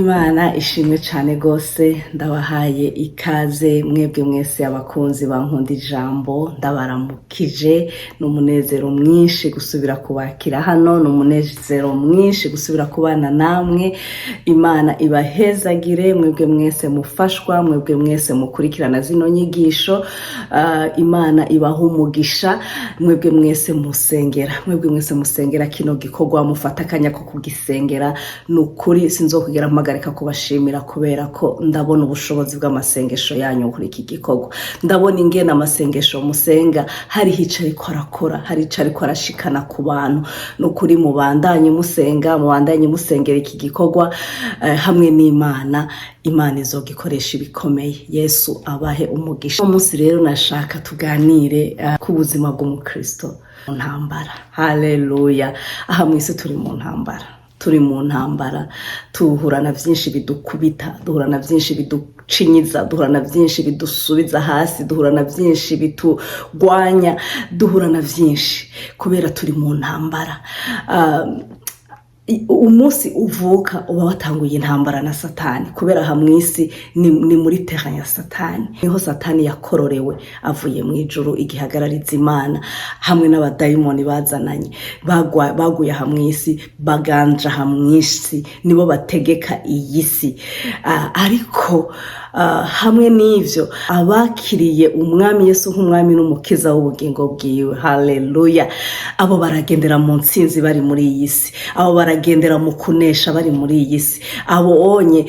Imana ishimwe cyane gose ndabahaye ikaze mwebwe mwese abakunzi bankunda ijambo ndabaramukije n'umunezero mwinshi gusubira kubakira hano n'umunezero mwinshi gusubira kubana namwe. Imana ibahezagire mwebwe mwese mufashwa, mwebwe mwese mukurikirana zino nyigisho. Imana ibaha umugisha mwebwe mwese musengera kino gikorwa mufata akanya ko kugisengera. Nukuri sinzokugera mpagarika kubashimira kubera ko ndabona ubushobozi bw'amasengesho yanyu kuri iki gikorwa. Ndabona ingene amasengesho musenga hari hica ariko arakora, hari hica ariko arashikana ku bantu. Nukuri mubandanye musenga, mubandanye musengera iki gikorwa hamwe n'Imana. Imana izogikoresha ibikomeye. Yesu abahe umugisha. Umunsi rero nashaka tuganire ku buzima bw'umukristo mu ntambara. Haleluya. Aha mwese turi mu ntambara, tuhura na byinshi bidukubita, duhura na byinshi biducinyiza, duhura na byinshi bidusubiza hasi, duhura na byinshi bitugwanya, duhura na byinshi kubera turi mu ntambara. Umunsi uvuka uba watanguye intambara na Satani kubera hamwisi ni muri terrain ya Satani. Niho Satani yakororewe avuye mu ijuru igihagarariza Imana hamwe n'abadayimoni bazananye baguye hamwisi, baganja hamwisi, nibo bategeka iyi si. Ariko hamwe n'ivyo abakiriye umwami Yesu nk'umwami n'umukiza w'ubugingo bwiwe, haleluya, abo baragendera mu ntsinzi bari muri iyi si, abo baragendera mu kunesha bari muri iyi si. Abo onye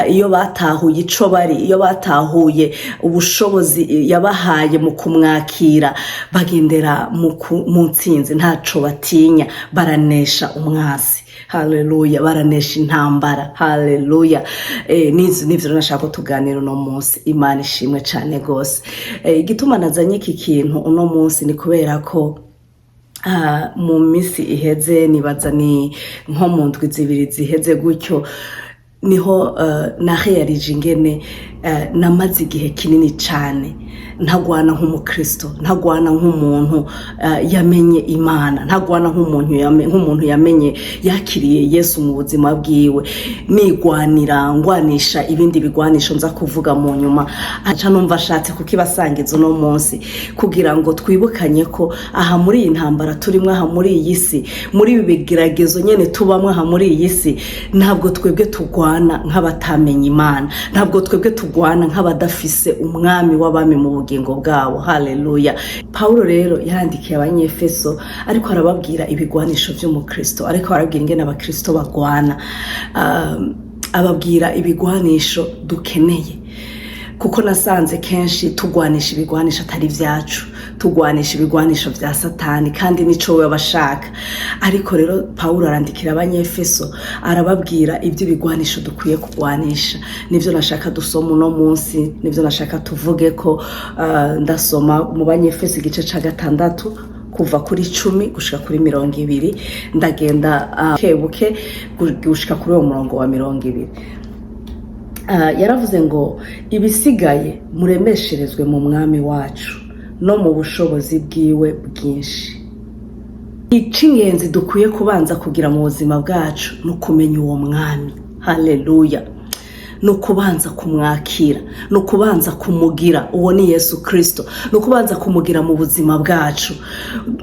iyo batahuye ico bari, iyo batahuye ubushobozi yabahaye mu kumwakira, bagendera mu ntsinzi, ntaco batinya, baranesha umwasi. Haleluya, baranesha intambara. Haleluya. Nivyo nashaka tuganira uno munsi. Imana ishimwe cyane gose. Igituma nazanye iki kintu uno munsi ni kubera ko mu misi iheze, nibaza ni nko mu ndwi zibiri ziheze gutyo, niho naheyarije ingene namaze igihe kinini cyane ntagwana nk'umukristo, ntagwana nk'umuntu yamenye Imana, ntagwana nk'umuntu yamenye yakiriye Yesu mu buzima bwiwe, ngwanisha ibindi bigwanisho nza kuvuga mu nyuma. Aca numva ashatse kukibasangiza uno munsi kugira ngo twibukanye ko aha muri iyi ntambara turimo, aha muri iyi si, muri ibi bigeragezo nyene tubamwe aha muri iyi si, ntabwo twebwe tugwana nk'abatamenye Imana, ntabwo twebwe tugwana nk'abadafise umwami w'abami mu bugingo bwabo. Haleluya. Paulo rero yandikiye abanyefeso ariko arababwira ibigwanisho by'umukristo, ariko arababwira ingene abakristo bagwana, ababwira ibigwanisho dukeneye, kuko nasanze kenshi tugwanisha ibigwanisho atari vyacu, tugwanisha ibigwanisho vya Satani kandi nico we bashaka. Ariko rero Paulo arandikira abanyefeso arababwira ibyo bigwanisho dukwiye kugwanisha. Nivyo nashaka dusoma uno munsi, nivyo nashaka tuvuge ko. Ndasoma mu banyefeso igice ca 6 kuva kuri 10 gushika kuri 20, ndagenda kebuke gushika kuri uwo murongo wa 20. Yaravuze ngo ibisigaye muremesherezwe mu mwami wacu no mu bushobozi bwiwe bwinshi. Icingenzi dukwiye kubanza kugira mu buzima bwacu no kumenya uwo mwami. Haleluya. No kubanza kumwakira, no kubanza kumugira. Uwo ni Yesu Kristo. No kubanza kumugira mu buzima bwacu,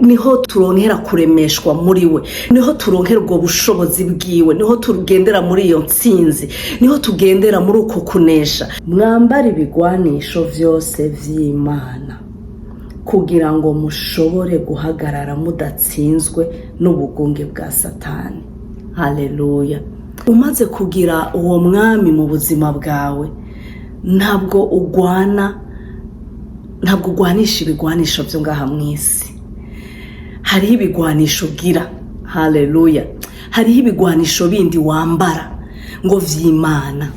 niho turonkera kuremeshwa muri we, niho turonkera ubwo bushobozi bwiwe, niho tugendera muri iyo ntsinzi, niho tugendera muri uko kunesha. Mwambara ibigwanisho vyose vy'Imana kugira ngo mushobore guhagarara mudatsinzwe n'ubugunge bwa Satani. Haleluya. Umaze kugira uwo mwami mu buzima bwawe, ntabwo ugwanisha ibigwanisho byo ngaha mwisi. Hariho ibigwanisho gira. Haleluya. Hariho ibigwanisho bindi wambara ngo vy'Imana.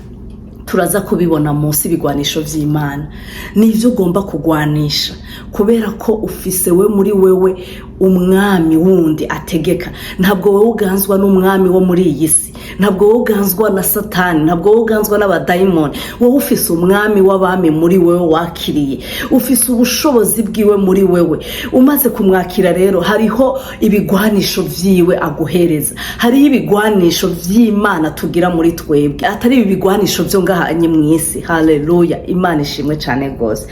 Turaza kubibona munsi ibigwanisho vy'Imana. Nivyo ugomba kugwanisha kubera ko ufise we muri wewe umwami wundi ategeka. Ntabwo wowe uganzwa n'umwami wo muri iyi si, ntabwo wowe uganzwa na satani, ntabwo wowe uganzwa n'abadayimoni. Wowe ufise umwami w'abami muri wewe wakiriye, ufise ubushobozi bwiwe muri wewe. Umaze kumwakira rero hariho ibigwanisho vyiwe aguhereza, hariho ibigwanisho vy'Imana tugira muri twebwe, atari ibigwanisho vyo ngahanye mw'isi. Haleluya, Imana ishimwe cyane gose.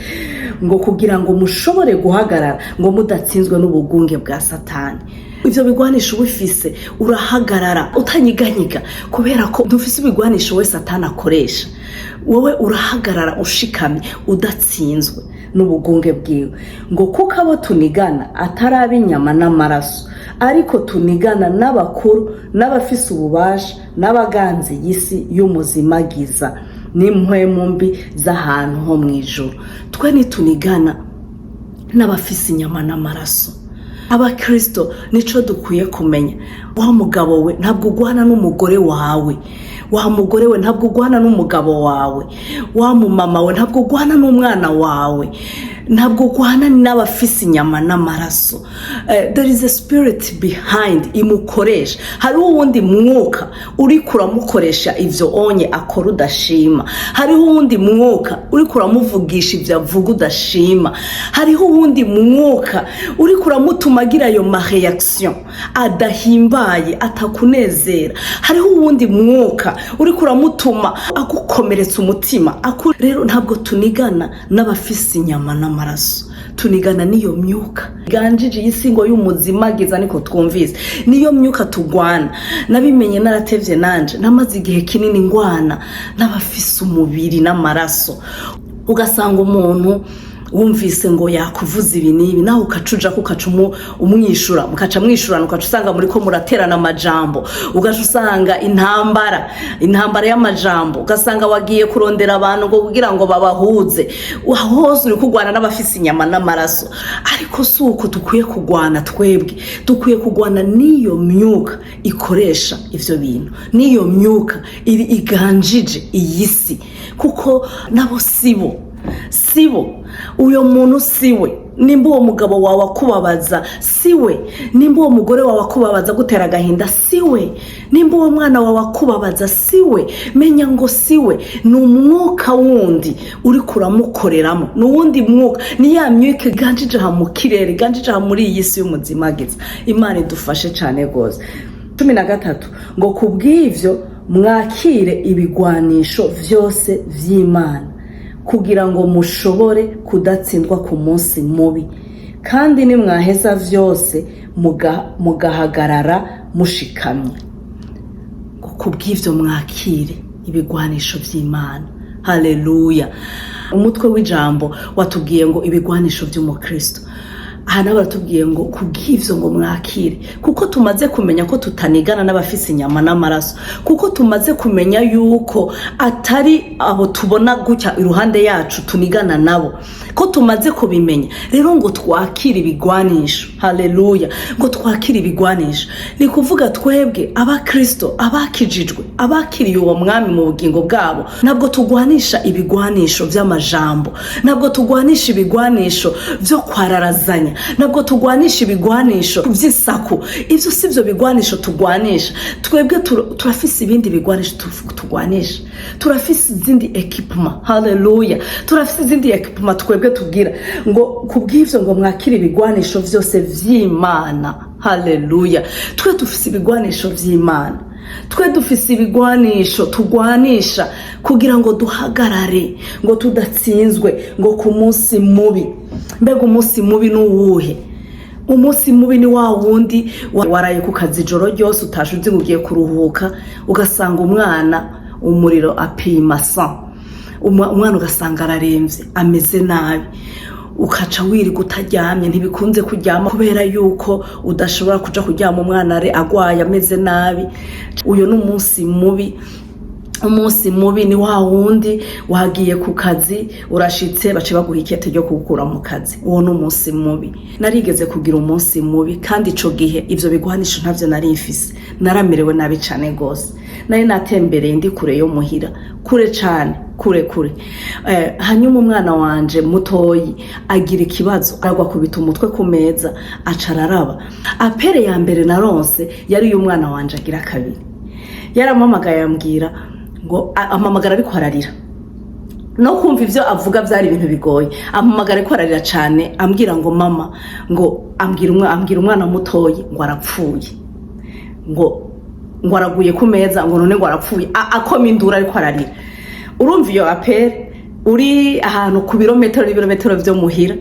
Ngo kugira ngo mushobore guhagarara, ngo mudatsinzwe n'ubugunge bwa satani. Ivyo bigwanisho bifise urahagarara utanyiganyiga, kubera ko dufise ibigwanisho we satani akoresha. Wowe urahagarara ushikamye udatsinzwe n'ubugunge bwiwe. Ngo kuko abo tunigana atari inyama n'amaraso, ariko tunigana n'abakuru n'abafise ububasha n'abaganzi y'isi y'umuzimagiza n'impwemu mbi z'ahantu ho mw'ijuru. Twe nitunigana n'abafise inyama n'amaraso. Abakristo nico dukwiye kumenya. Wa mugabo we ntabwo ugwana n'umugore wawe, wa mugore we ntabwo ugwana n'umugabo wawe, wa mumama we ntabwo ugwana n'umwana wawe, ntabwo ugwana n'abafise inyama n'amaraso. There is a spirit behind imukoresha. Hari uwundi mwuka uri kuramukoresha ivyo onye akora udashima. Hariho uwundi mwuka uri kuramuvugisha ivyo avuga udashima. Hariho uwundi mwuka uri kuramutumagira ayo ma reaction adahimbaye, atakunezera. Hariho uwundi mwuka uri kuramutuma agukomeretsa umutima. Rero ntabwo tunigana n'abafise inyama n'amaraso, tunigana niyo myuka ganjije yisingo y'umuzimagiza. Niko twumvise niyo myuka tugwana. Nabimenye naratevye nanje, namaze igihe kinini ngwana n'abafise umubiri n'amaraso. Ugasanga umuntu wumvise ngo yakuvuza ibi nibi, naho ukacuja kukacumu umwishura, mukaca mwishurana, ukaca usanga muri ko muraterana amajambo, ugaca usanga intambara y'amajambo, ugasanga wagiye kurondera abantu ngo kugira ngo babahuze. Hose uri kugwana n'abafise inyama n'amaraso. Ariko suko dukwiye kugwana twebwe, dukwiye kugwana niyo myuka ikoresha ivyo bintu, niyo myuka iri iganjije iyisi, kuko nabo sibo. Uyo muntu siwe. Nimba uwo mugabo wawe akubabaza siwe, nimba uwo mugore wawe akubabaza gutera agahinda siwe, nimba uwo mwana wawe akubabaza siwe. Menya ngo siwe, ni umwuka wundi uri kuramukoreramo, ni uwundi mwuka, ni ya myuka iganjije aha mu kirere, iganjije aha muri iyi si y'umuzimagiza. Imana idufashe cyane gose. 13 ngo kubw'ivyo mwakire ibigwanisho vyose vy'Imana, kugira ngo mushobore kudatsindwa ku munsi mubi, kandi nimwaheza vyose mugahagarara mushikamye. Kubw'ivyo mwakire ibigwanisho vy'Imana. Haleluya. Umutwe w'ijambo watubwiye ngo ibigwanisho vy'umukristo. Hana baratubwiye ngo kubw'ivyo ngo mwakire, kuko tumaze kumenya ko tutanigana n'abafise inyama n'amaraso, kuko tumaze kumenya yuko atari abo tubona gutya iruhande yacu tunigana nabo, ko tumaze kubimenya. Rero ngo twakire ibigwanisho. Haleluya. Ngo twakire ibigwanisho ni kuvuga twebwe abakristo, abakijijwe, abakiriye uwo mwami mu bugingo bwabo, ntabwo tugwanisha ibigwanisho vy'amajambo, ntabwo tugwanisha ibigwanisho vyo kwararazanya, ntabwo tugwanisha ibigwanisho vy'isaku. Ivyo sivyo bigwanisho tugwanisha. Twebwe turafise ibindi bigwanisho tugwanisha, turafise izindi equipment. Haleluya. Turafise izindi equipment twebwe tugira. Ngo kubw'ivyo ngo mwakire ibigwanisho vyose vy'Imana. Haleluya. Twe dufise ibigwanisho vy'Imana, twe dufise ibigwanisho tugwanisha kugira ngo duhagarare, ngo tudatsinzwe ngo ku munsi mubi. Mbega umunsi mubi n'uwuhe? Umunsi mubi ni wa wundi waraye ku kazi ijoro ryose utashuze ngo ugiye kuruhuka, ugasanga umwana umuriro apima 100, umwana ugasanga araremvye ameze nabi, ukaca wirirwa utaryamye. Ntibikunze kuryama kubera yuko udashobora kuja kuryama umwana ari agwaye ameze nabi. Uyo n'umunsi mubi. Umunsi mubi ni wa wundi wagiye ku kazi, urashitse bace baguha ikete ryo kugukura mu kazi. Uwo n'umunsi mubi. Narigeze kugira umunsi mubi, kandi ico gihe ivyo bigwanisho ntavyo nari mfise. Naramerewe nabi cane gose. Nari natembereye ndi kure yo muhira, kure cane, kure. Hanyuma umwana wanje mutoyi agira ikibazo, aragwa kubita umutwe ku meza, acararaba. Apere ya mbere naronse yari uyu mwana wanje agira kabiri. yarampamagaye ambwira ngo ampamagara ariko ararira, no kumva ivyo avuga vyari ibintu bigoye. Ampamagara ariko ararira cane ambwira ngo mama, ngo ambwira umwana mutoyi ngo arapfuye, ngo araguye ku meza, ngo none ngo arapfuye, akoma indura ariko ararira. Urumva iyo apere uri ahantu ku birometero vyo muhira.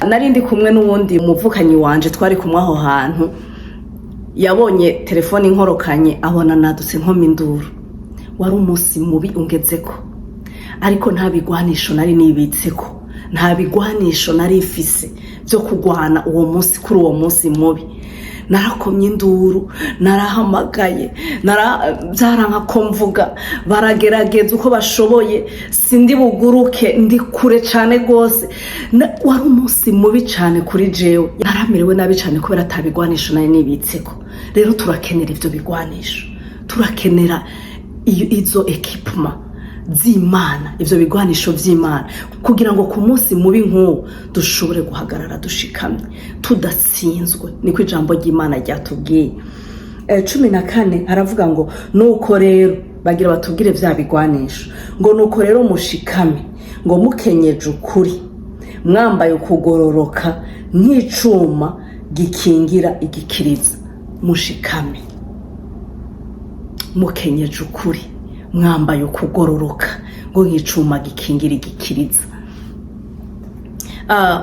Narindi kumwe n'uwundi muvukanyi wanje twari kumwe aho hantu, yabonye telefone inkorokanye abona nadutse nkoma induru. Wari umunsi mubi ungezeko, ariko nta bigwanisho nari nibitseko, nta bigwanisho nari ifise byo kugwana uwo munsi. Kuri uwo munsi mubi narakomye induru, narahamagaye, byaranka ko mvuga, baragerageza uko bashoboye, sindi buguruke, ndi kure cyane gose. Wari umunsi mubi cyane kuri jewe, naramerewe nabi cyane kubera atabigwanisho nari nibitseko. Rero turakenera ivyo bigwanisho, turakenera izo equipment z'Imana, ivyo bigwanisho vy'Imana, kugira ngo ku munsi mubi nk'uwo dushobore guhagarara dushikamye tudatsinzwe. Niko ijambo ry'Imana ryatubwiye. 14 haravuga ngo nuko rero bagira batubwire vya bigwanisho, ngo nuko rero mushikame, ngo mukenyeje ukuri, mwambaye ukugororoka nk'icuma gikingira igikiriza. Mushikame mukenyeje ukuri, mwambaye ukugororoka ngo nk'icuma gikingira igikiriza.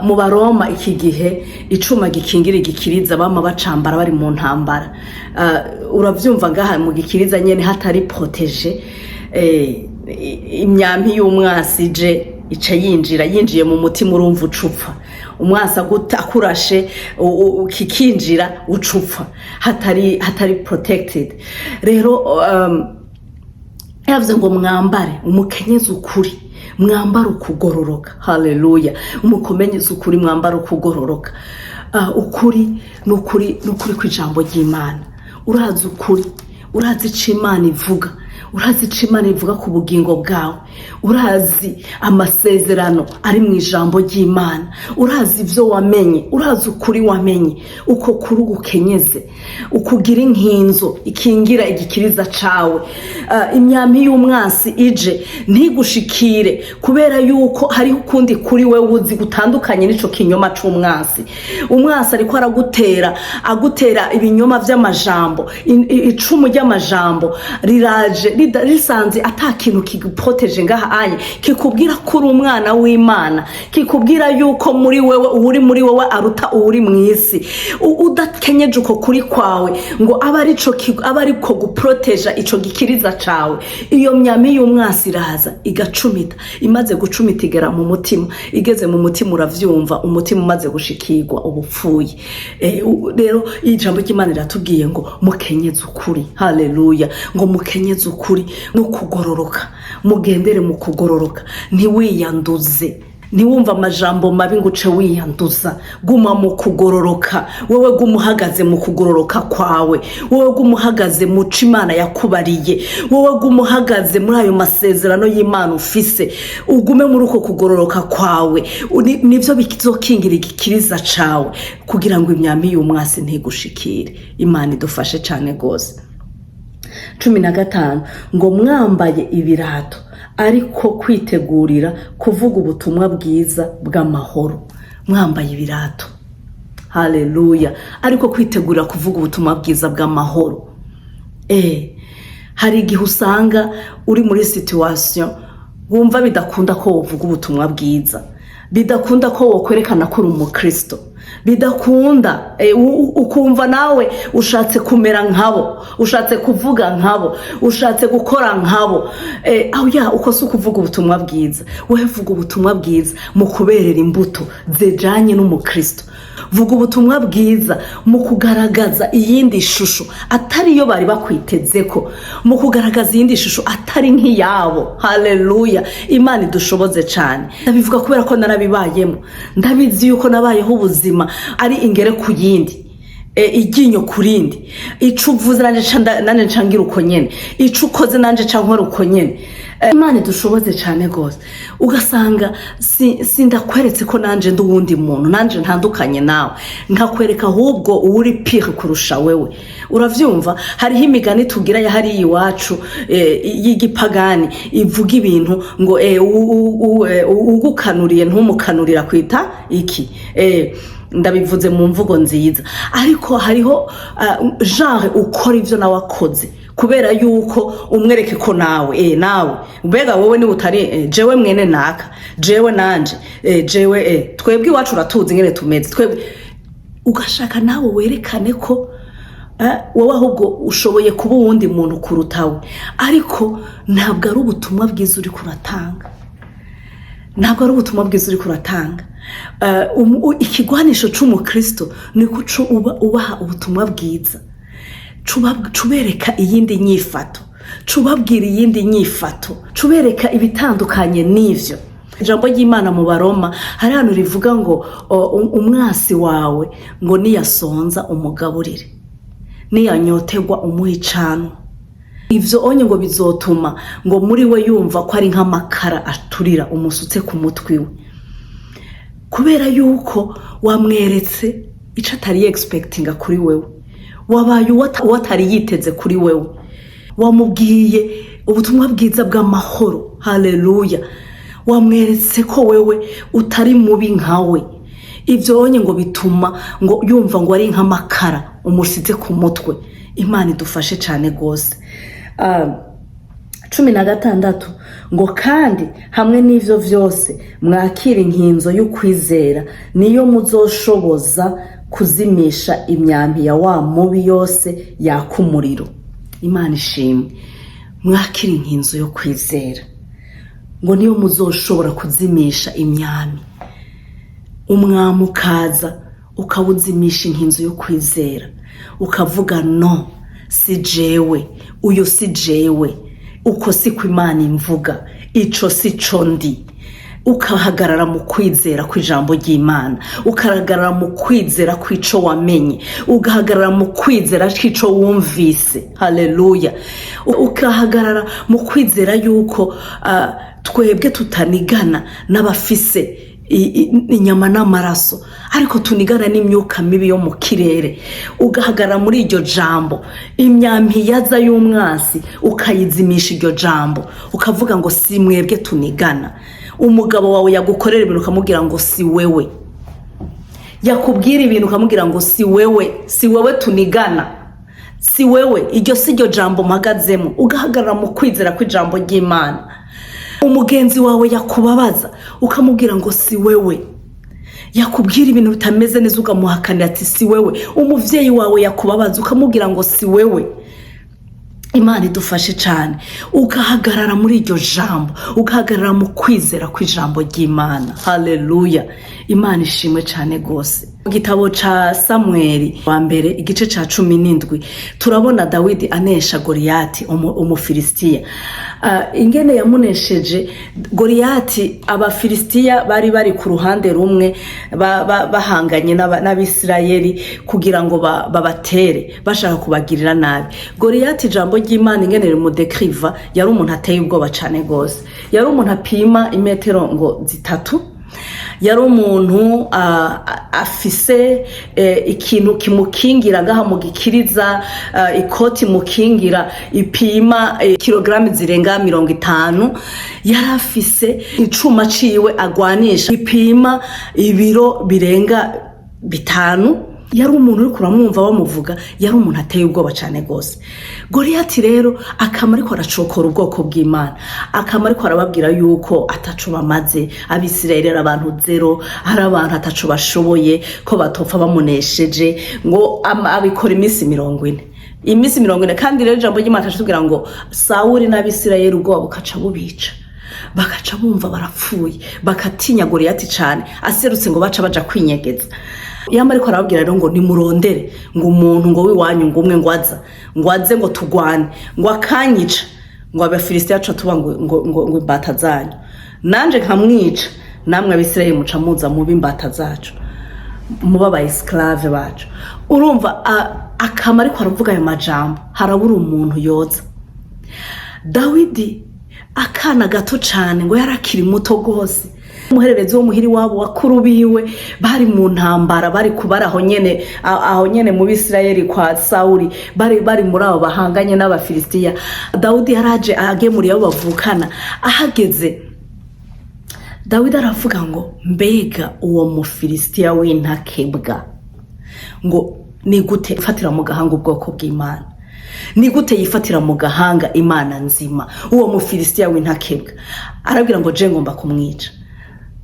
Mu Baroma iki gihe icuma gikingira igikiriza bama bacambara bari mu ntambara. Uravyumva ngaha mu gikiriza nyene hatari protege, imyampi y'umwasi je ica yinjiye mu mutima, urumva ucupfa. Umwasi akurashe kikinjira ucupfa, hatari protected. Rero yavuze ngo mwambare umukenyezi ukuri, mwambare ukugororoka. Haleluya. Umukenyezi ukuri, mwambare ukugororoka. Ukuri n'ukuri kw'ijambo ry'Imana. Urazi ukuri, urazi ico Imana ivuga, urazi ico Imana ivuga ku bugingo bwawe, urazi amasezerano ari mu ijambo ry'Imana, urazi ivyo wamenye, urazi ukuri wamenye. Uko kuri ugukenyeze, ukugira inkinzo ikingira igikiriza cawe. Imyampi y'umwasi ije ntigushikire, kubera yuko hari ukundi kuri we wuzi gutandukanye n'ico kinyoma c'umwasi. Umwasi ariko agutera ibinyoma vy'amajambo, icumu ry'amajambo riraje risanze ata kintu kiguproteje ngaha anye, kikubwira ko uri umwana w'Imana, kikubwira yuko muri wewe uri muri wewe aruta uri mwisi. Udakenyeje uko kuri kwawe ngo abari ko guproteja ico gikiriza cawe, iyo myami y'umwasi iraza igacumita. Imaze gucumita igera mu mutima, igeze mu mutima uravyumva, umutima umaze gushikirwa ubupfuye. Rero ijambo ry'Imana riratubwiye ngo mukenyeze ukuri. Haleluya. Ngo mukenyeze ukuri no kugororoka, mugendere mu kugororoka, ntiwiyanduze, ntiwumva amajambo mabi ngo uce wiyanduza. Guma mu kugororoka, wewe guma uhagaze mu kugororoka kwawe, wewe guma uhagaze mu co Imana yakubariye, wewe guma uhagaze muri ayo masezerano y'Imana ufise. Ugume muri uko kugororoka kwawe, nivyo bizokingira igikiriza cawe, kugira ngo imyami y'umwasi ntigushikire. Imana idufashe cane gose. 15 ngo mwambaye ibirato ariko kwitegurira kuvuga ubutumwa bwiza bw'amahoro. Mwambaye ibirato, haleluya, ariko kwitegurira kuvuga ubutumwa bwiza bw'amahoro. Hari igihe usanga uri muri situation wumva bidakunda ko wovuga ubutumwa bwiza, bidakunda ko wokwerekana ko uri umukristo, bidakunda ukumva nawe ushatse kumera nkabo, ushatse kuvuga nkabo, ushatse gukora nkabo. Uko si ukuvuga ubutumwa bwiza. Wewe vuga ubutumwa bwiza mu kuberera imbuto zijanye n'umukristo. Vuga ubutumwa bwiza mu kugaragaza iyindi shusho atari yo bari bakwitezeko, mu kugaragaza iyindi shusho atari nk'iyabo. Haleluya. Imana idushoboze cyane. Ndabivuga kubera ko narabibayemo, ndabizi yuko nabayeho ubuzima ari ingere ku yindi. iryinyo kurindi, ico uvuze nanje ncangira uko nyene, ico ukoze nanje cankora uko nyene. Imana dushoboze cyane gose, ugasanga sindakweretse ko nanje ndi uwundi muntu, nanje ntandukanye nawe, nkakwereka ahubwo uri pire kurusha wewe. Uravyumva, hariho imigani tugira ya hari iwacu y'igipagani ivuga ibintu ngo ugukanuriye ntumukanurira kwita iki, ndabivuze mu mvugo nziza, ariko hariho genre ukora ivyo nawe akoze kubera yuko umwereke ko nawe mbega wowe ni utari jewe mwene naka, jewe nanje, jewe twebwe iwacu uratuzi ngene tumeze twebwe, ugashaka nawe werekane ko wowe ahubwo ushoboye kuba uwundi muntu kurutawe, ariko ntabwo ari ubutumwa bwiza uri kuratanga, ntabwo ari ubutumwa bwiza uri kuratanga. Ikigwanisho c'umukristo ni ko ubaha ubutumwa bwiza, cubereka iyindi nyifato, cubabwira iyindi nyifato, cubereka ibitandukanye n'ivyo. Ijambo ry'Imana mu Baroma hari hano rivuga ngo umwasi wawe ngo niyasonza umugaburire, niyanyotegwa umuha icano. Ivyo onye ngo bizotuma ngo muri we yumva ko ari nk'amakara aturira umusutse ku mutwe we, kubera yuko wamweretse ico atari expectinga kuri wewe, wabaye uwatari yiteze kuri wewe, wamubwiye ubutumwa bwiza bw'amahoro. Haleluya, wamweretse ko wewe utari mubi nkawe. Ivyo onye ngo bituma ngo yumva ngo ari nk'amakara umusize ku mutwe. Imana idufashe cyane gose. 16 ngo kandi hamwe n'ivyo vyose mwakira inkinzo y'ukwizera, niyo muzoshoboza kuzimisha imyambi ya wa mubi yose yaka umuriro. Imana ishimwe, mwakira inkinzo yo kwizera ngo niyo muzoshobora kuzimisha imyambi. Umwami ukaza ukawuzimisha inkinzo yo kwizera, ukavuga no, si jewe, uyo si jewe, uko si ko Imana imvuga, ico si co ndi. Ukahagarara mu kwizera kw'ijambo ry'Imana, ukahagarara mu kwizera kw'ico wamenye, ugahagarara mu kwizera kw'ico wumvise. Haleluya, ukahagarara mu kwizera yuko twebwe tutanigana n'abafise inyama n'amaraso, ariko tunigana n'imyuka mibi yo mu kirere. Ugahagarara muri iryo jambo, imyambi yaza y'umwasi ukayizimisha iryo jambo, ukavuga ngo si mwebwe tunigana. Umugabo wawe yagukorera ibintu ukamubwira ngo si wewe, yakubwira ibintu ukamubwira ngo si wewe tunigana, si wewe, iryo si ryo jambo mpagazemo. Ugahagarara mu kwizera kw'ijambo ry'Imana. Umugenzi wawe yakubabaza ukamubwira ngo si wewe, yakubwira ibintu bitameze neza ukamuhakanira ati si wewe. Umuvyeyi wawe yakubabaza ukamubwira ngo si wewe. Imana idufashe cyane, ugahagarara muri iryo jambo, ugahagarara mu kwizera kw'ijambo ry'Imana. Haleluya, Imana ishimwe cyane gose. Mu gitabo ca Samueli wa mbere igice ca 17 turabona Dawidi anesha Goliyati umufilistiya. Ingene yamunesheje Goliyati, abafilistiya bari ku ruhande rumwe bahanganye n'Abisirayeli kugira ngo babatere, bashaka kubagirira nabi. Goliyati ijambo ry'Imana ingene rimudekriva, yari umuntu ateye ubwoba cyane gose, yari umuntu apima imetero ngo 3, yari umuntu afise ikintu kimukingira gaha mu gikiriza, ikoti mukingira ipima kilograme zirenga 50, yari afise icuma ciwe agwanisha ipima ibiro birenga 5. Yari umuntu uri kuramwumva bamuvuga, yari umuntu ateye ubwoba cyane gose. Goliyati rero akama ariko aracokora ubwoko bw'Imana, akama ariko arababwira yuko ataco bamaze, Abisirayeli ari abantu zero, ari abantu ataco bashoboye, ko batopfa bamunesheje, ngo abikora iminsi 40. Iminsi 40, kandi rero ijambo ry'Imana tatubwira ngo Sawuli n'Abisirayeli ubwoba bukaca bubica, bakaca bumva barapfuye, bakatinya Goliyati cyane, aserutse ngo baca baja kwinyegeza. Yama ariko arababwira rero ngo nimurondere ngo umuntu ngo wiwanyu ngo umwe ngo aze ngo tugwane, ngo akanyica, ngo Abafilistiya aca tuba ngo imbata zanyu, nanje nkamwica, namwe Abisirayeli muca muza mu bimbata zacu. muba aba esclave bacu. Urumva akama ariko aravuga ayo majambo, harabura umuntu yoza. Dawidi akana gato cyane ngo yarakiri muto gose, umuhererezi wo muhiri wabo wakuru biwe bari mu ntambara, bari kubara aho nyene mu Bisirayeli kwa Sauli, bari muri abo bahanganye n'Abafilistiya. Dawidi yaraje agemuriye abo bavukana, ahageze Dawidi aravuga ngo mbega uwo Mufilistiya w'intakebwa ngo ni gute yifatira mu gahanga ubwoko bw'Imana, ni gute yifatira mu gahanga Imana nzima. Uwo Mufilistiya w'intakebwa arabwira ngo je ngomba kumwica.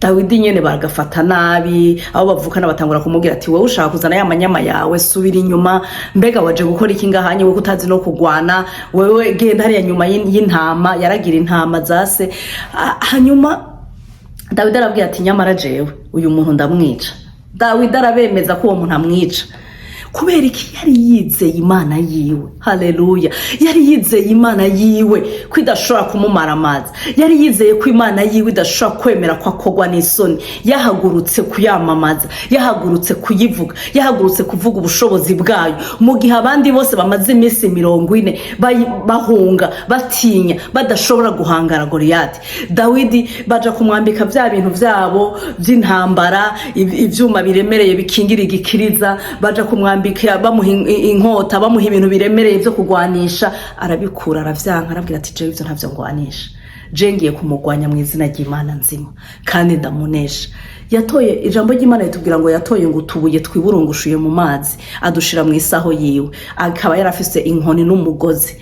Dawidi nyene baragafata nabi, abo bavukana batangura kumubwira ati wowe ushaka kuzana ya manyama yawe, subira inyuma, mbega waje gukora iki ngahanye, wowe kutazi no kugwana, wewe genda hariya nyuma y'intama. Yaragira intama zase. Hanyuma Dawidi arabwira ati nyamara jewe uyu muntu ndamwica. Dawidi arabemeza ko uwo muntu amwica kubera iki? Yari yizeye Imana yiwe. Haleluya. Yari yizeye Imana yiwe ko idashobora kumumara amazi. Yari yizeye ko Imana yiwe idashobora kwemera ko akogwa n'isoni. Yahagurutse kuyamamaza, yahagurutse kuyivuga, yahagurutse kuvuga ubushobozi bwayo, mu gihe abandi bose bamaze iminsi 40 bahunga, batinya, badashobora guhangara Goliyati. Dawidi baja kumwambika vya bintu vyabo vy'intambara, ivyuma biremereye bikingira igikiriza, baja kumwambika bamuha inkota, bamuha ibintu biremereye byo kugwanisha. Arabikura, aravyanka, arabwira ati jewe ivyo ntavyo ngwanisha, je ngiye kumugwanya mu izina ry'Imana nzima kandi ndamunesha. Yatoye ijambo ry'Imana ritubwira ngo yatoye ngo utubuye twiburungushuye mu mazi adushira mu isaho yiwe, akaba yarafise inkoni n'umugozi.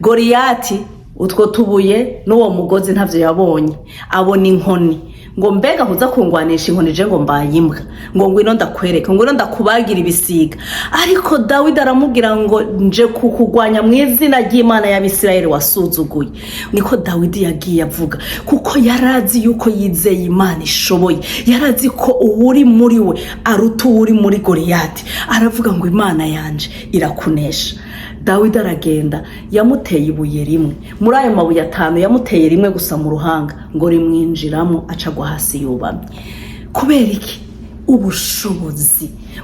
Goliyati utwo tubuye n'uwo mugozi ntavyo yabonye, abona inkoni. Ngo mbega huza kungwanisha inkoni je ngo mbayimbwa, ngo ngwino ndakwereka, ngwino ndakubagira ibisiga. Ariko Dawidi aramubwira ngo nje kukugwanya mu izina ry'Imana y'Abisirayeli wasuzuguye. Niko Dawidi yagiye avuga, kuko yarazi yuko yizeye Imana ishoboye, yarazi ko uwuri muri we aruta uwuri muri Goliyati. Aravuga ngo Imana yanje irakunesha. Dawidi aragenda, yamuteye ibuye rimwe, muri ayo mabuye 5 yamuteye rimwe gusa mu ruhanga, ngo rimwinjiramo acagwa hasi yubamye. Kubera iki?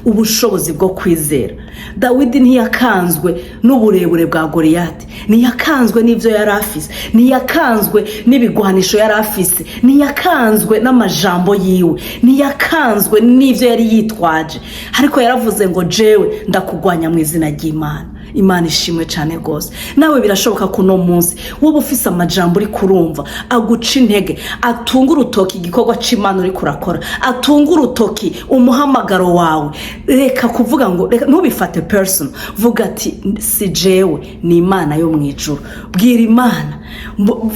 ubushobozi bwo kwizera. Dawidi ntiyakanzwe n'uburebure bwa Goliyati, ntiyakanzwe n'ivyo yari afise, ntiyakanzwe n'ibigwanisho yari afise, ntiyakanzwe n'amajambo yiwe, ntiyakanzwe n'ivyo yari yitwaje. Ariko yaravuze ngo jewe ndakugwanya mu izina ry'Imana. Imana ishimwe cyane gose. Nawe birashoboka ko no munsi wowe ufise amajambo uri kurumva aguca intege, atunga urutoki igikorwa c'Imana uri kurakora, atunga urutoki umuhamagaro wawe. Reka kuvuga ngo ntubifate personal, vuga ati si jewe, ni Imana yo mwijuru. Bwira Imana,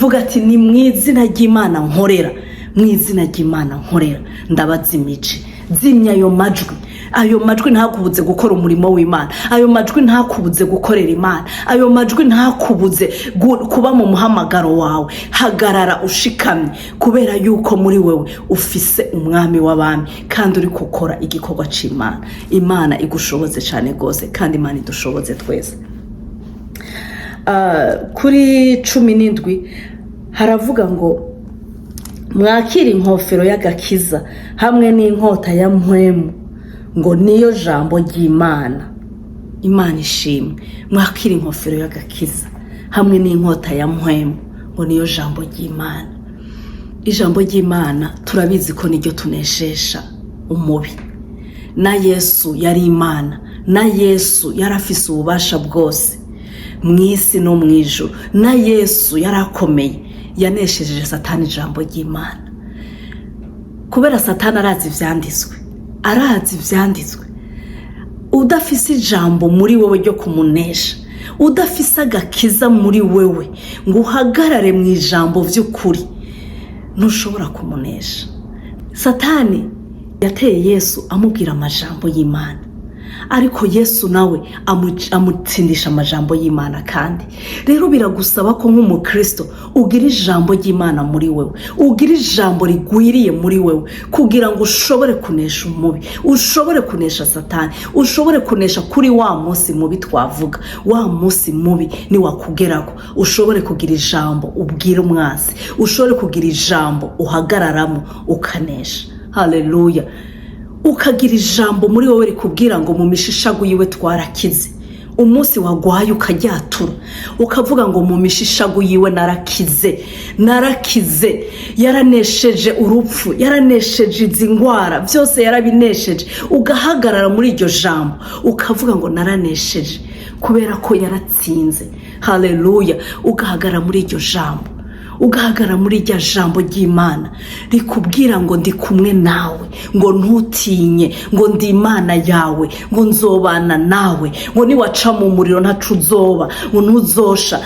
vuga ati ni mu izina ry'Imana nkorera, mu izina ry'Imana nkorera, ndabazimije. Zimya ayo majwi ntakubuze gukora umurimo w'Imana, ayo majwi ntakubuze gukorera Imana, ayo majwi ntakubuze kuba mu muhamagaro wawe. Hagarara ushikamye, kubera yuko muri wewe ufise umwami w'abami kandi uri gukora igikorwa c'Imana. Imana igushoboze cyane gose, kandi Imana idushoboze twese. Kuri 17 haravuga ngo mwakira inkofero y'agakiza hamwe n'inkota ya mpwemu, ngo niyo jambo ry'Imana. Imana ishimwe. Mwakira inkofero y'agakiza hamwe n'inkota ya mpwemu, ngo niyo jambo ry'Imana. Ijambo ry'Imana turabizi ko niryo tuneshesha umubi. Na Yesu yari Imana, na Yesu yarafise ububasha bwose mw'isi no mwijuru, na Yesu yarakomeye, yaneshejeje Satani ijambo ry'Imana. Kubera Satani arazi ivyanditswe, udafise ijambo muri wewe ryo kumunesha, udafise agakiza muri wewe ngo uhagarare mu ijambo vy'ukuri, ntushobora kumunesha. Satani yateye Yesu amubwira amajambo y'Imana, ariko Yesu nawe amutsindisha amajambo y'Imana. Kandi rero biragusaba ko nk'umukristo ugira ijambo ry'Imana muri wewe, ugira ijambo rigwiriye muri wewe, kugira ngo ushobore kunesha umubi, ushobore kunesha Satani, ushobore kunesha kuri wa munsi mubi twavuga. Wa munsi mubi ni wakugerako, ushobore kugira ijambo ubwira umwasi, ushobore kugira ijambo uhagararamo ukanesha. Haleluya. ukagira ijambo muri wowe rikubwira ngo mu mishishagu yiwe twarakize. Umunsi wagwaye ukajyatura ukavuga ngo mu mishishagu yiwe narakize, yaranesheje urupfu, yaranesheje izi ngwara byose, yarabinesheje. Ugahagarara muri iryo jambo ukavuga ngo naranesheje kubera ko yaratsinze. Haleluya. Ugahagarara muri iryo jambo, ugahagarara muri iryo jambo ry'Imana rikubwira ngo ndi kumwe nawe, ngo ntutinye, ngo ndi Imana yawe, ngo nzobana nawe, ngo niwaca mu muriro ntacu uzoba, ngo ntuzosha,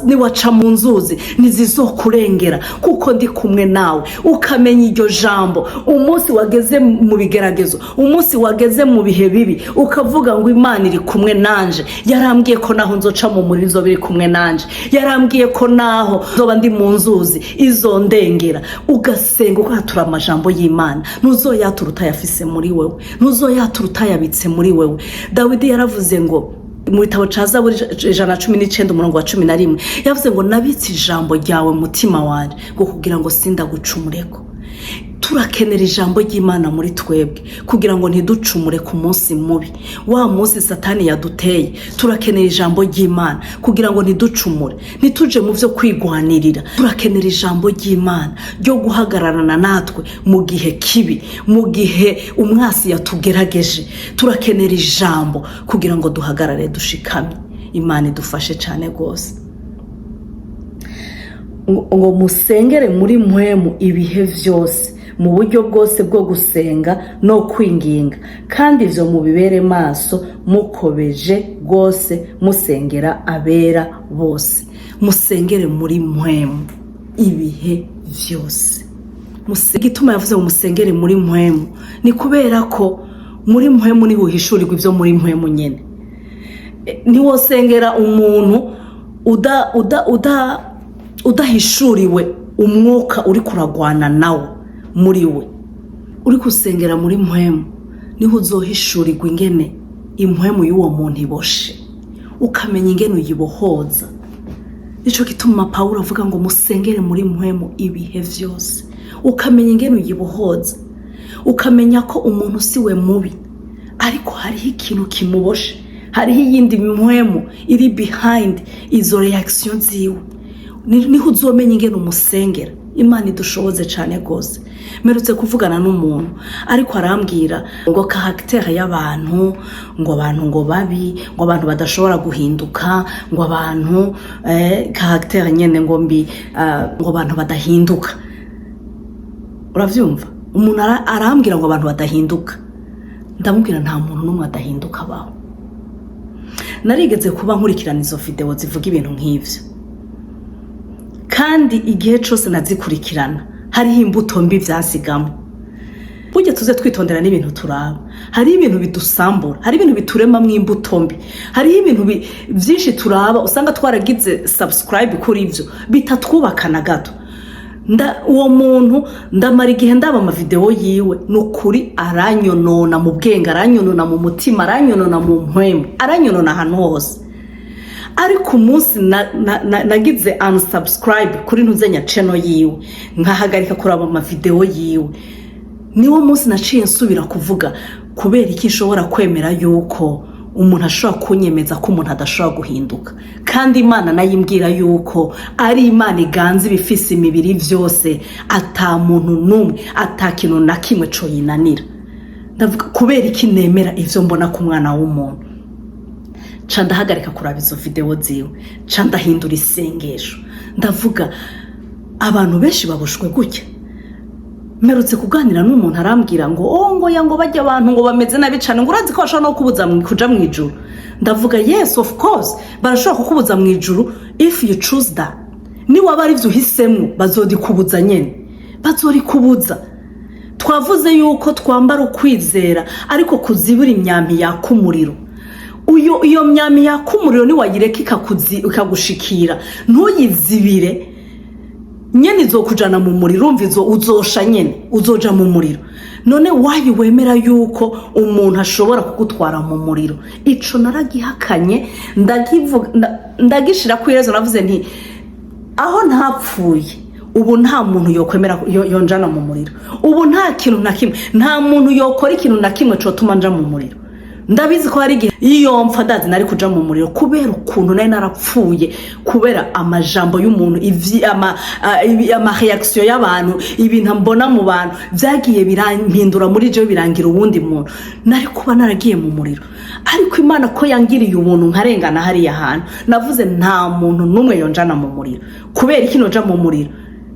niwaca mu nzuzi ntizizokurengera kuko ndi kumwe nawe. Ukamenya iryo jambo umunsi wageze mu bigeragezo, umunsi wageze mu bihe bibi, ukavuga ngo Imana iri kumwe nanje. Yarambwiye ko naho nzoca mu muriro izo biri kumwe nanje, yarambwiye ko naho nzoba ndi mu nzuzi izo ndengera. Ugasenga ugatura amajambo y'Imana, ntuzoyatura utayafise muri wewe, ntuzoyatura utayabitse muri wewe. Dawidi yaravuze ngo mu gitabo ca Zaburi 119 umurongo wa 11 yavuze ngo nabitse ijambo ryawe mutima wanje ngo kugira ngo sindagucumureko. Turakenera ijambo ry'Imana muri twebwe kugira ngo ntiducumure ku munsi mubi, wa munsi Satani yaduteye. Turakenera ijambo ry'Imana kugira ngo ntiducumure, ntituje mu byo kwigwanirira. Turakenera ijambo ry'Imana ryo guhagararana natwe mu gihe kibi, mu gihe umwasi yatugerageje. Turakenera ijambo kugira ngo duhagarare dushikamye. Imana idufashe cyane gose. Ngo musengere muri mpwemu ibihe vyose, mu buryo bwose bwo gusenga no kwinginga, kandi ivyo mubibere maso mukobeje rwose musengera abera bose. Musengere muri mpwemu ibihe vyose. Igituma yavuze ngo musengere muri mpwemu ni kubera ko muri mpwemu niho uhishurirwa ivyo muri mpwemu nyene. Ntiwosengera umuntu udahishuriwe umwuka uri kuragwana nawe muri we. Uri kusengera muri mpwemu niho uzohishurirwa ingene impwemu y'uwo muntu iboshe, ukamenya ingene uyibohoza. Nico gituma Paulo avuga ngo musengere muri mpwemu ibihe vyose, ukamenya ingene uyibohoza, ukamenya ko umuntu siwe mubi ariko hariho ikintu kimuboshe, hariho iyindi mpwemu iri behind izo reaction ziwe. Niho uzomenya ingene umusengera. Imana idushoboze cyane gose. Merutse kuvugana n'umuntu ariko arambwira ngo karaktere y'abantu, ngo abantu ngo babi, ngo abantu badashobora guhinduka, ngo abantu karaktere nyene ngo mbi, ngo abantu badahinduka. Uravyumva? Umuntu arambwira ngo abantu badahinduka. Ndamubwira nta muntu n'umwe adahinduka baho. Narigeze kuba nkurikirana izo video zivuga ibintu nk'ivyo, kandi igihe cyose nazikurikirana hariho imbuto mbi vyasigamo. Burya tuze twitondera n'ibintu turaba. Hari ibintu bidusambura, hari ibintu biturema mu imbuto mbi, hari ibintu byinshi turaba usanga twaragize subscribe kuri ivyo bitatwubakana gato. Uwo muntu ndamara igihe ndaba ama video yiwe, nukuri aranyonona mu bwenge, aranyonona mu mutima, aranyonona mu mpwemu, aranyonona ahantu hose. Ariko umunsi nagize unsubscribe kuri ntuzenya channel yiwe, nkahagarika kuraba ama video yiwe, niwo munsi naciye nsubira kuvuga kubera iki nshobora kwemera yuko umuntu ashobora kunyemeza ko umuntu adashobora guhinduka, kandi Imana nayimbwira yuko ari Imana iganza ibifise imibiri vyose, ata muntu numwe, ata kintu na kimwe co yinanira. Ndavuga kubera iki nemera ivyo mbona ku mwana w'umuntu. Ca ndahagarika kuraba izo video ziwe, ca ndahindura isengesho. Ndavuga abantu benshi babushwe gutya. Merutse kuganira n'umuntu arambwira ngo ngo yango bajya abantu ngo bameze nabi cyane, ngo urazi ko bashobora no kubuza kuja mu ijuru. Ndavuga yes of course barashobora kukubuza mu ijuru if you choose that. Ni waba ari byo uhisemo bazodi kubuza nyene, bazori kubuza. Twavuze yuko twambara ukwizera ariko kuzibura imyambi yakumuriro. Iyo myami yakumuriro ni wayireka ikagushikira, ntuyizibire nyene izokujana mu muriro. Umva uzosha nyene, uzoja mu muriro. None wayi wemera yuko umuntu ashobora kugutwara mu muriro? Ico naragihakanye, ndagishira kwirezo. Navuze nti aho ntapfuye ubu nta muntu yokwemera yonjana mu muriro, ubu nta kintu na kimwe, nta muntu yokora ikintu na kimwe cotuma nja mu muriro. Ndabizi ko hari igihe iyo mpfa ndazi nari kuja mu muriro kubera ukuntu nari narapfuye, kubera amajambo y'umuntu, ama reaction y'abantu, ibintu mbona mu bantu byagiye birampindura muri je birangira ubundi muntu, nari kuba naragiye mu muriro. Ariko Imana ko yangiriye ubuntu nkarengana hari yahantu, navuze nta muntu numwe yonjana mu muriro. Kubera iki noja mu muriro?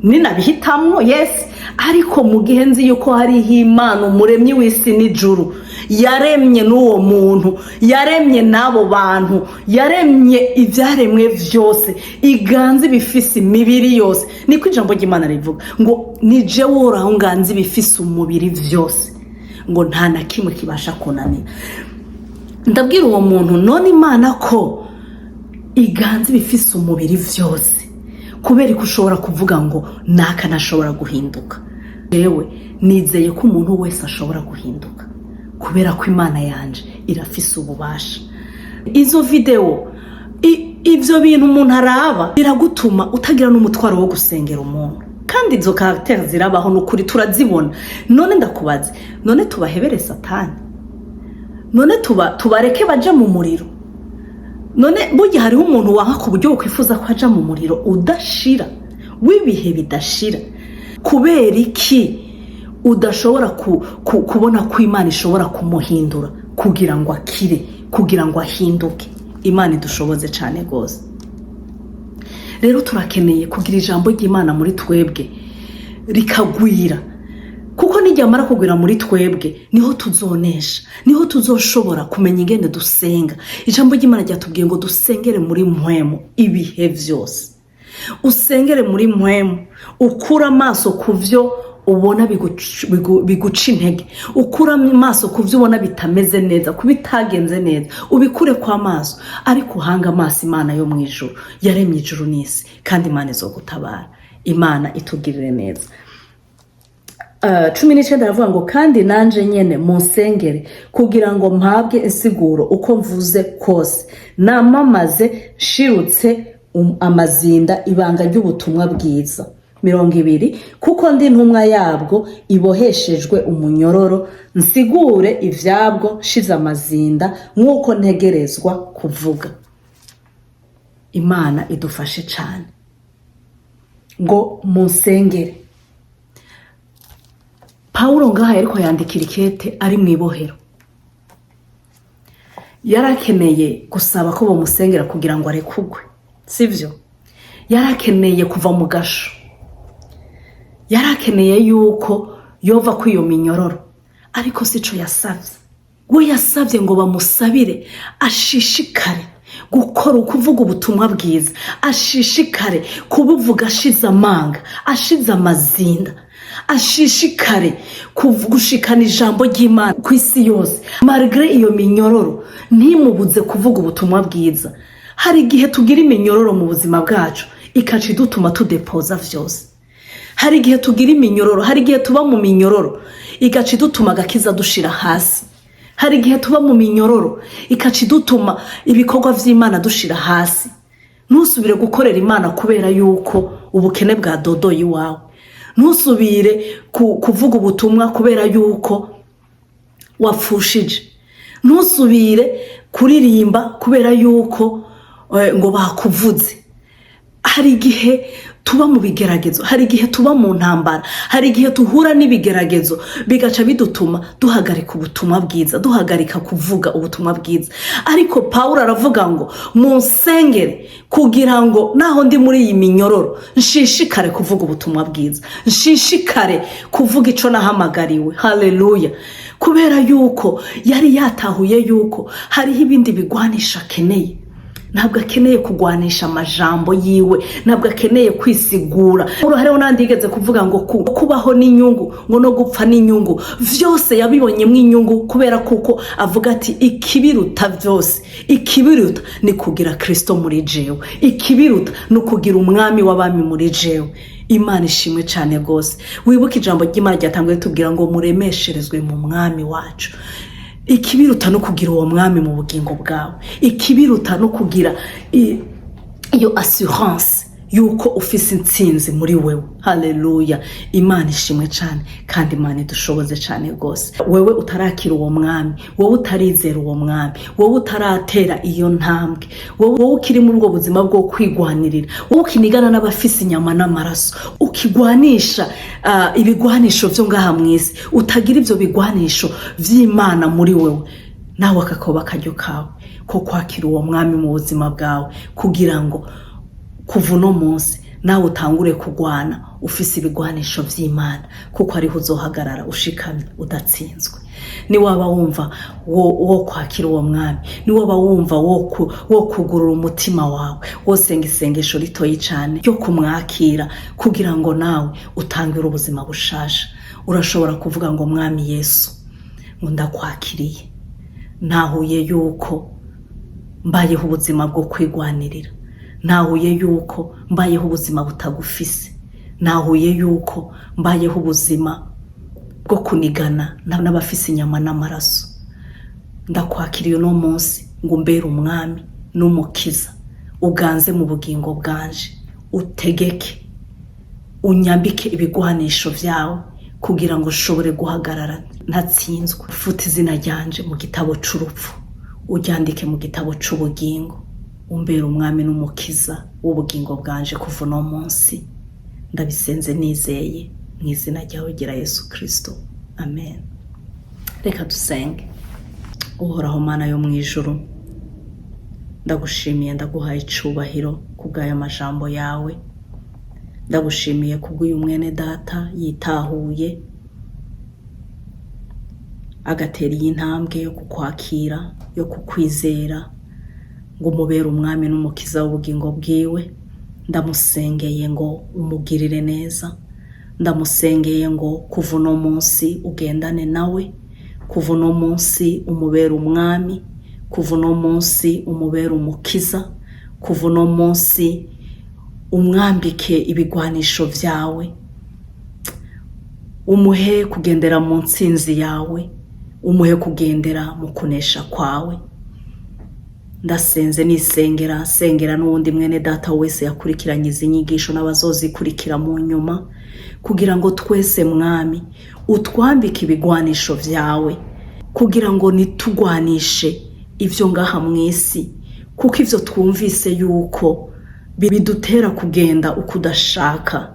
Ninabihitamwo, yes, ariko mu gihe nzi yuko hari Imana umuremyi w'isi n'ijuru, yaremye n'uwo muntu, yaremye n'abo bantu, yaremye ivyaremwe vyose, iganzi bifise imibiri yose. Niko ijambo ry'Imana rivuga ngo nije woraho nganzi bifise umubiri vyose, ngo nta na kimwe kibasha kunanira. Ndabwira uwo muntu none Imana ko iganzi bifise umubiri vyose, kubera ko ushobora kuvuga ngo naka nashobora guhinduka. Yewe nizeye ko umuntu wese ashobora guhinduka, kubera ko Imana yanje irafise ububasha. Izo video ivyo bintu umuntu araba biragutuma utagira n'umutwaro wo gusengera umuntu, kandi izo characters zirabaho n'ukuri turazibona. None ndakubaze, none tubahebere Satani? None tubareke baje mu muriro? None burya hariho umuntu wanka ku buryo ukwifuza ko aja mu muriro udashira, w'ibihe bidashira? Kubera iki udashobora kubona ko Imana ishobora kumuhindura kugira ngo akire, kugira ngo ahinduke? Imana idushoboze cyane gose. Rero turakeneye kugira ijambo ry'Imana muri twebwe rikagwira, kuko nijyamara kugwira muri twebwe niho tuzonesha, niho tuzoshobora kumenya ingene dusenga. Ijambo ry'Imana ryatubwiye ngo dusengere muri mpwemu ibihe vyose. Usengere muri mpwemu, ukura amaso kuvyo ubona biguca intege, ukura amaso kuvyo ubona bitameze neza, kubitagenze neza, ubikure kwa maso, ariko uhanga amaso Imana yo mwijuru, yaremye ijuru n'isi, kandi Imana izogutabara. Imana itugirire neza. 19 aravuga ngo kandi nanje nyene munsengere kugira ngo mpabwe insiguro uko mvuze kose, namamaze shirutse amazinda ibanga ry'ubutumwa bwiza. 20 kuko ndi ntumwa yabwo iboheshejwe umunyororo, nsigure ivyabwo shize amazinda nk'uko ntegerezwa kuvuga. Imana idufashe cyane ngo munsengere. Paulo ngaha yariko yandikira ikete ari mu ibohero, yarakeneye gusaba ko bamusengera kugira ngo arekugwe, sivyo? Yarakeneye kuva mu gasho, yarakeneye yuko yova kwiyo minyororo, ariko sico yasavye. We yasavye ngo bamusabire ashishikare gukora ukuvuga ubutumwa bwiza, ashishikare kubuvuga ashize amanga, ashize amazinda, ashishikare gushikana ijambo ry'Imana ku isi yose. Malgré iyo minyororo ntimubuze kuvuga ubutumwa bwiza. Hari igihe tugira iminyororo mu buzima bwacu ikaca idutuma tudepoza vyose. Hari igihe tugira iminyororo, hari igihe tuba mu minyororo igaca idutuma agakiza dushira hasi. Hari igihe tuba mu minyororo ikaca idutuma ibikorwa vy'Imana dushira hasi. Ntusubire gukorera Imana kubera yuko ubukene bwa dodoyi iwawe. Ntusubire kuvuga ubutumwa kubera yuko wapfushije. Ntusubire kuririmba kubera yuko ngo bakuvuze. Hari igihe tuba mu bigeragezo, hari igihe tuba mu ntambara, hari igihe tuhura n'ibigeragezo bigaca bidutuma duhagarika ubutumwa bwiza, duhagarika kuvuga ubutumwa bwiza. Ariko Paulo aravuga ngo munsengere kugira ngo naho ndi muri iyi minyororo nshishikare kuvuga ubutumwa bwiza, nshishikare kuvuga ico nahamagariwe. Haleluya! Kubera yuko yari yatahuye yuko hariho ibindi bigwanisha akeneye. Ntabwo akeneye kugwanisha amajambo yiwe, ntabwo akeneye kwisigura. Hariho nandi yigeze kuvuga ngo kubaho n'inyungu, ngo no gupfa n'inyungu. Vyose yabibonyemo inyungu kubera kuko avuga ati ikibiruta vyose, ikibiruta ni kugira Kristo muri jewe, ikibiruta no kugira umwami w'abami muri jewe. Imana ishimwe cyane gose. Wibuke ijambo ry'Imana ryatanguye tubwira ngo muremesherezwe mu mwami wacu. Ikibiruta no kugira uwo mwami mu bugingo bwawe, ikibiruta no kugira iyo assurance yuko ufise intsinzi muri wewe. Haleluya. Imana ishimwe cyane kandi Imana idushoboze cyane rwose. Wewe utarakira uwo mwami, wowe utarizera uwo mwami, wowe utaratera iyo ntambwe, wowe ukiri muri ubwo buzima bwo kwigwanirira, wowe ukinigana n'abafise inyama n'amaraso, ukigwanisha ibigwanisho byo ngaha mwisi, utagira ivyo bigwanisho vy'Imana muri wewe, nawe akakoba akaryo kawe ko kwakira uwo mwami mu buzima bwawe, kugira ngo kuva uno munsi nawe utangure kugwana ufise ibigwanisho vy'Imana, kuko ariho uzohagarara ushikamye udatsinzwe. Ni waba wumva wo kwakira uwo mwami, ni waba wumva wo kugurura umutima wawe, wosenga isengesho ritoyi cyane ryo kumwakira kugira ngo nawe utangire ubuzima bushasha. Urashobora kuvuga ngo mwami Yesu, ngo ndakwakiriye, nahuye yuko mbayeho ubuzima bwo kwigwanirira, nahuye yuko mbayeho ubuzima butagufise, nahuye yuko mbayeho ubuzima bwo kunigana n'abafise inyama n'amaraso. Ndakwakiriye no munsi ngo umbere umwami n'umukiza, uganze mu bugingo bwanje, utegeke, unyambike ibigwanisho vyawe kugira ngo ushobore guhagarara ntatsinzwe. Ufute izina ryanje mu gitabo c'urupfu, uryandike mu gitabo c'ubugingo, umbere umwami n'umukiza w'ubugingo bwanje kuva no munsi. Ndabisenze nizeye mu izina ryawe gira Yesu Kristo, amen. Reka dusenge. Uhoraho Mana yo mwijuru, ndagushimiye, ndaguhaye icubahiro kubw'aya majambo yawe. Ndagushimiye kubw'uyu mwene data yitahuye agatera intambwe yo kukwakira, yo kukwizera, ngo umubere umwami n'umukiza w'ubugingo bwiwe. Ndamusengeye ngo umugirire neza, ndamusengeye ngo kuva uno munsi ugendane nawe, kuva uno munsi umubere umwami, kuva uno munsi umubere umukiza, kuva uno munsi umwambike ibigwanisho vyawe, umuhe kugendera mu ntsinzi yawe, umuhe kugendera mu kunesha kwawe. Ndasenze sengera n'uwundi mwene data wese yakurikiranye izi nyigisho n'abazozikurikira mu nyuma, kugira ngo twese mwami utwambike ibigwanisho vyawe, kugira ngo nitugwanishe ivyo ngaha mwisi, kuko ivyo twumvise yuko bidutera kugenda ukudashaka,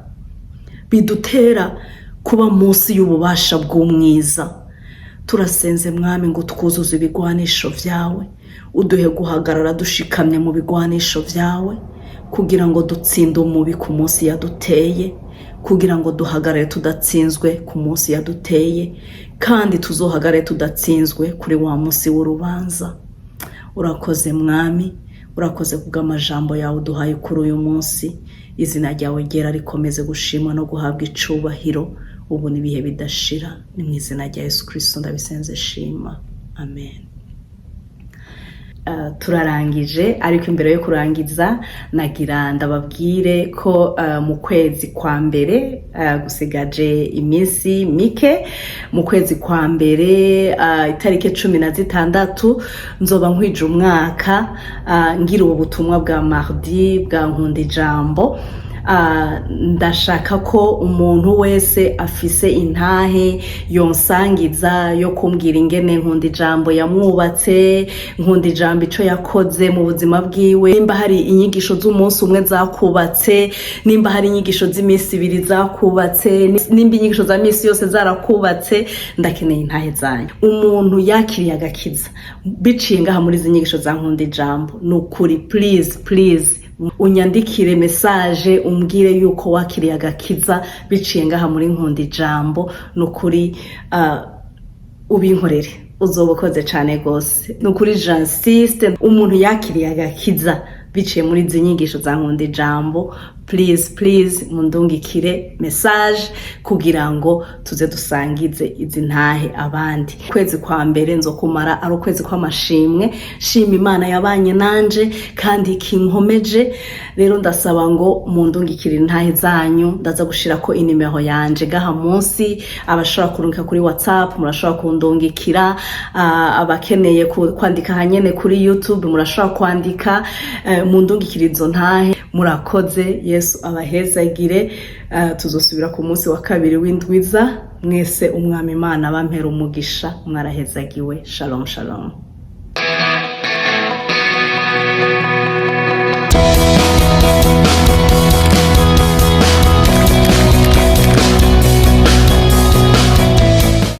bidutera kuba munsi y'ububasha bw'umwiza. Turasenze mwami ngo twuzuze ibigwanisho vyawe, uduhe guhagarara dushikamye mu bigwanisho vyawe, kugira ngo dutsinde umubi ku munsi yaduteye, kugira ngo duhagarare tudatsinzwe ku munsi yaduteye, kandi tuzohagarare tudatsinzwe kuri wa munsi w'urubanza. Urakoze mwami, urakoze kubw'amajambo yawe uduhaye kuri uyu munsi. Izina ryawe ryera rikomeze gushimwa no guhabwa icubahiro ubu n'ibihe bidashira. Ni mu izina rya Yesu Kristo ndabisenze shima, amen. Turarangije, ariko imbere yo kurangiza nagira ndababwire ko mu kwezi kwa mbere gusigaje iminsi mike. Mu kwezi kwa mbere itariki 16 nzoba nkwije umwaka ngira ubutumwa bwa mardi bwa nkunda ijambo. Ndashaka ko umuntu wese afise intahe yonsangiza yo kumbwira ingene nkunda ijambo yamwubatse, nkunda ijambo ico yakoze mu buzima bwiwe, nimba hari inyigisho z'umunsi umwe zakubatse, nimba hari inyigisho z'iminsi 2 zakubatse, nimba inyigisho za minsi yose zarakubatse. Ndakeneye intahe zanyu. Umuntu yakiriye agakiza biciye ngaha muri izi nyigisho za nkunda ijambo, nukuri please unyandikire message umbwire yuko wakiriye agakiza biciye ngaha muri nkunda ijambo. Nukuri ubinkorere, uzobokoze cyane gose. Nukuri j'insiste, umuntu yakiriye agakiza biciye muri izi nyigisho za nkunda ijambo, please mundungikire message kugira ngo tuze dusangize izi ntahe abandi. Kwezi kwa mbere nzokumara ari ukwezi kw'amashimwe, shima Imana yabanye nanje kandi kinkomeje. Rero ndasaba ngo mundungikire intahe zanyu, ndaza gushira ko inimero yanje gaha munsi. Abashobora kurungika kuri WhatsApp murashobora kundungikira, abakeneye kwandika hanyene kuri YouTube murashobora kwandika, mundungikire izo ntahe. Murakoze. Yesu abahezagire. Tuzosubira ku munsi wa kabiri w'indwiza. Mwese umwami Imana bampera umugisha. Mwarahezagiwe. Shalom shalom.